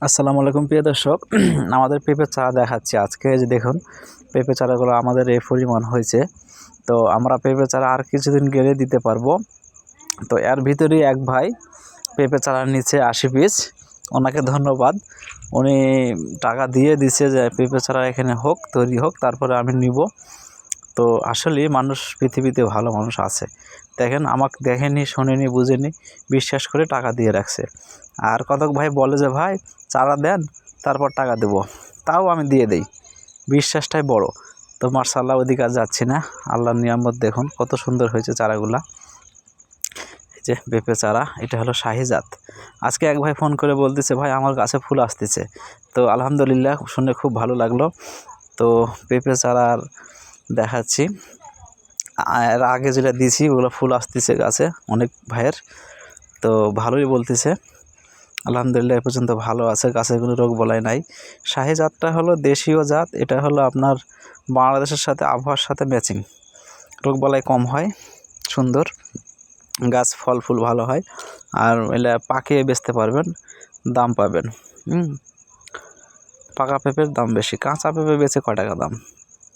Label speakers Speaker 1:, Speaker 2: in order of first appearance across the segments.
Speaker 1: আসসালামু আলাইকুম প্রিয় দর্শক। আমাদের পেঁপের চারা দেখাচ্ছি আজকে। যে দেখুন পেঁপে চারাগুলো আমাদের এই পরিমাণ হয়েছে। তো আমরা পেঁপে চারা আর কিছুদিন গেলে দিতে পারবো। তো এর ভিতরেই এক ভাই পেঁপে চারা নিচে 80 পিস, ওনাকে ধন্যবাদ। উনি টাকা দিয়ে দিছে যে পেঁপে চারা এখানে হোক, তৈরি হোক, তারপরে আমি নিব। তো আসলে মানুষ, পৃথিবীতে ভালো মানুষ আছে। দেখেন, আমাকে দেখেনি, শোনেনি, বুঝেনি, বিশ্বাস করে টাকা দিয়ে রাখছে। আর কতক ভাই বলে যে ভাই চারা দেন, তারপর টাকা দেব, তাও আমি দিয়ে দেই। বিশ্বাসটাই বড়। তো মাশাআল্লাহ, ওদিকে আর যাচ্ছি না। আল্লাহর নিয়ামত দেখুন কত সুন্দর হয়েছে চারাগুলা। এই যে পেঁপে চারা, এটা হলো শাহিজাত। আজকে এক ভাই ফোন করে বলতেছে ভাই আমার গাছে ফুল আসতেছে। তো আলহামদুলিল্লাহ, শুনে খুব ভালো লাগলো। তো পেঁপে চারার দেখাচ্ছি, এর আগে যেটা দিয়েছি ওগুলো ফুল আসতেছে গাছে অনেক ভাইয়ের। তো ভালোই বলতেছে, আলহামদুলিল্লাহ এ পর্যন্ত ভালো আছে, গাছের কোনো রোগ বলাই নাই। শাহি জাতটা হলো দেশীয় জাত, এটা হলো আপনার বাংলাদেশের সাথে, আবহাওয়ার সাথে ম্যাচিং, রোগ বলাই কম হয়, সুন্দর গাছ, ফল ফুল ভালো হয়। আর এলে পাকিয়ে বেচতে পারবেন, দাম পাবেন। পাকা পেঁপের দাম বেশি, কাঁচা পেঁপে বেচে কয় টাকা দাম।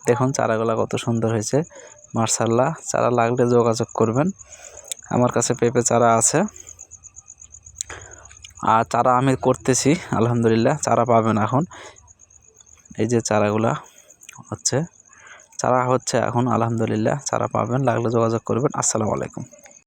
Speaker 1: দেখুন চারাগুলো কত সুন্দর হয়েছে, মাশাআল্লাহ। চারা লাগলে যোগাযোগ করবেন, আমার কাছে পেঁপে চারা আছে। আর চারা আমি করতেছি, আলহামদুলিল্লাহ চারা পাবেন এখন। এই যে চারাগুলা হচ্ছে, চারা হচ্ছে এখন, আলহামদুলিল্লাহ চারা পাবেন, লাগলে যোগাযোগ করবেন। আসসালামু আলাইকুম।